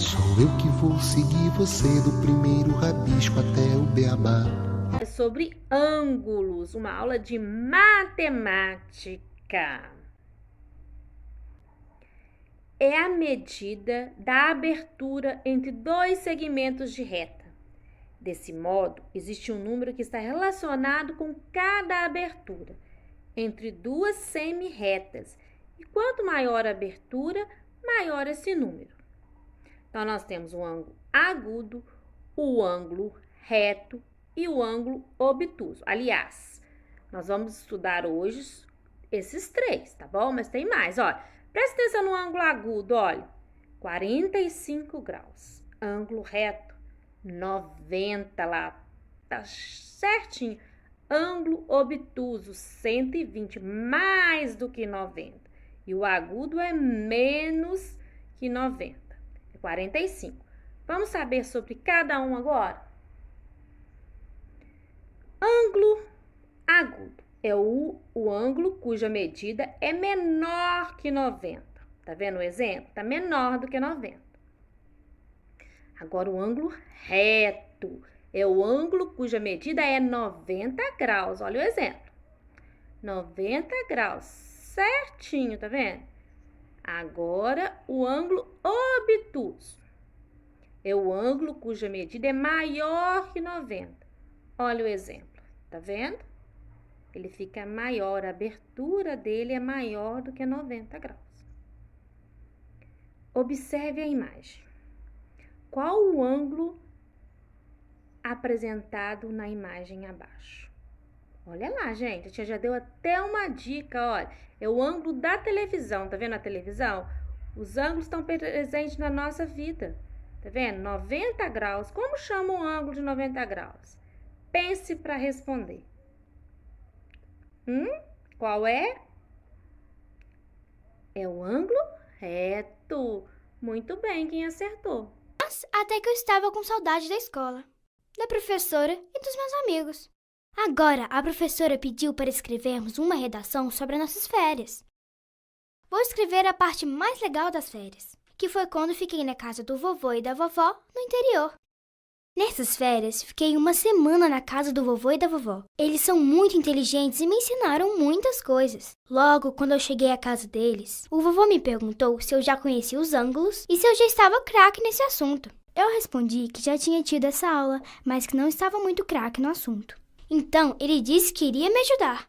Sou eu que vou seguir você do primeiro rabisco até o beabá. É sobre ângulos, uma aula de matemática. É a medida da abertura entre dois segmentos de reta. Desse modo, existe um número que está relacionado com cada abertura entre duas semi-retas. E quanto maior a abertura, maior esse número. Então, nós temos o ângulo agudo, o ângulo reto e o ângulo obtuso. Aliás, nós vamos estudar hoje esses três, tá bom? Mas tem mais, olha. Presta atenção no ângulo agudo, olha. 45 graus. Ângulo reto, 90 lá, tá certinho. Ângulo obtuso, 120, mais do que 90. E o agudo é menos que 90, é 45. Vamos saber sobre cada um agora? Ângulo agudo é o ângulo cuja medida é menor que 90. Tá vendo o exemplo? Tá menor do que 90. Agora, o ângulo reto é o ângulo cuja medida é 90 graus. Olha o exemplo. 90 graus, certinho, tá vendo? Agora, o ângulo obtuso é o ângulo cuja medida é maior que 90. Olha o exemplo, tá vendo? Ele fica maior, a abertura dele é maior do que 90 graus. Observe a imagem. Qual o ângulo apresentado na imagem abaixo? Olha lá, gente, a tia já deu até uma dica, olha. É o ângulo da televisão, tá vendo a televisão? Os ângulos estão presentes na nossa vida, tá vendo? 90 graus, como chama o ângulo de 90 graus? Pense para responder. Qual é? É o ângulo reto. Muito bem, quem acertou? Até que eu estava com saudade da escola, da professora e dos meus amigos. Agora, a professora pediu para escrevermos uma redação sobre as nossas férias. Vou escrever a parte mais legal das férias, que foi quando fiquei na casa do vovô e da vovó no interior. Nessas férias, fiquei uma semana na casa do vovô e da vovó. Eles são muito inteligentes e me ensinaram muitas coisas. Logo, quando eu cheguei à casa deles, o vovô me perguntou se eu já conhecia os ângulos e se eu já estava craque nesse assunto. Eu respondi que já tinha tido essa aula, mas que não estava muito craque no assunto. Então, ele disse que iria me ajudar.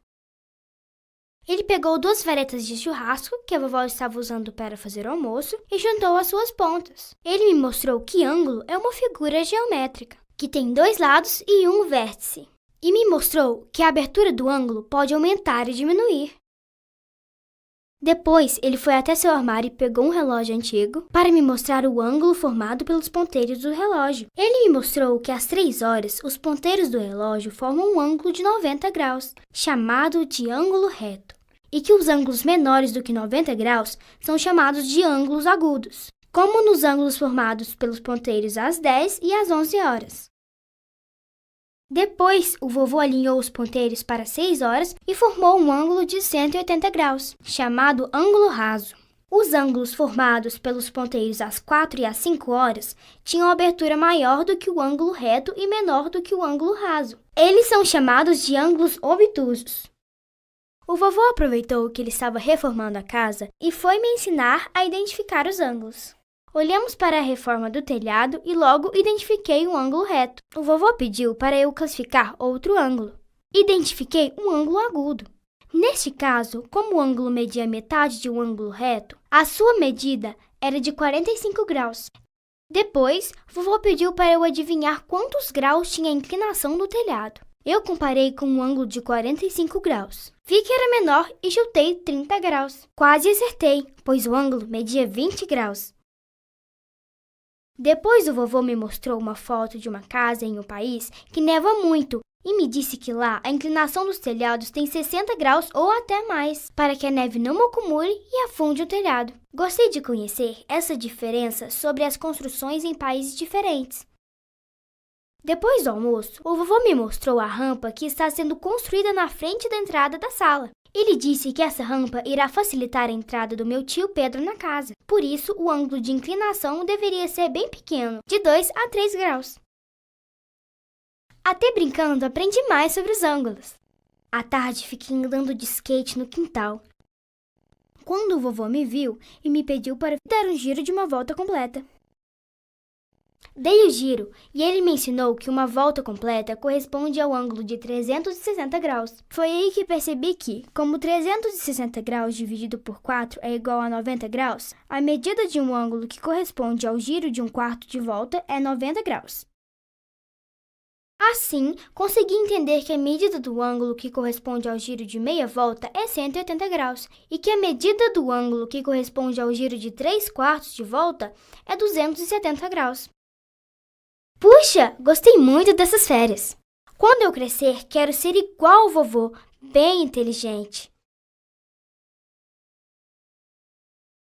Ele pegou 2 varetas de churrasco que a vovó estava usando para fazer o almoço e juntou as suas pontas. Ele me mostrou que ângulo é uma figura geométrica, que tem 2 lados e um vértice. E me mostrou que a abertura do ângulo pode aumentar e diminuir. Depois, ele foi até seu armário e pegou um relógio antigo para me mostrar o ângulo formado pelos ponteiros do relógio. Ele me mostrou que às 3 horas, os ponteiros do relógio formam um ângulo de 90 graus, chamado de ângulo reto, e que os ângulos menores do que 90 graus são chamados de ângulos agudos, como nos ângulos formados pelos ponteiros às 10 e às 11 horas. Depois, o vovô alinhou os ponteiros para 6 horas e formou um ângulo de 180 graus, chamado ângulo raso. Os ângulos formados pelos ponteiros às 4 e às 5 horas tinham abertura maior do que o ângulo reto e menor do que o ângulo raso. Eles são chamados de ângulos obtusos. O vovô aproveitou que ele estava reformando a casa e foi me ensinar a identificar os ângulos. Olhamos para a reforma do telhado e logo identifiquei um ângulo reto. O vovô pediu para eu classificar outro ângulo. Identifiquei um ângulo agudo. Neste caso, como o ângulo media metade de um ângulo reto, a sua medida era de 45 graus. Depois, o vovô pediu para eu adivinhar quantos graus tinha a inclinação do telhado. Eu comparei com um ângulo de 45 graus. Vi que era menor e chutei 30 graus. Quase acertei, pois o ângulo media 20 graus. Depois o vovô me mostrou uma foto de uma casa em um país que neva muito e me disse que lá a inclinação dos telhados tem 60 graus ou até mais, para que a neve não acumule e afunde o telhado. Gostei de conhecer essa diferença sobre as construções em países diferentes. Depois do almoço, o vovô me mostrou a rampa que está sendo construída na frente da entrada da sala Ele disse que essa rampa irá facilitar a entrada do meu tio Pedro na casa. Por isso, o ângulo de inclinação deveria ser bem pequeno, de 2 a 3 graus. Até brincando, aprendi mais sobre os ângulos. À tarde, fiquei andando de skate no quintal, quando o vovô me viu e me pediu para dar um giro de uma volta completa. Dei o giro e ele me ensinou que uma volta completa corresponde ao ângulo de 360 graus. Foi aí que percebi que, como 360 graus dividido por 4 é igual a 90 graus, a medida de um ângulo que corresponde ao giro de um quarto de volta é 90 graus. Assim, consegui entender que a medida do ângulo que corresponde ao giro de meia volta é 180 graus e que a medida do ângulo que corresponde ao giro de 3/4 de volta é 270 graus. Puxa, gostei muito dessas férias. Quando eu crescer, quero ser igual ao vovô, bem inteligente.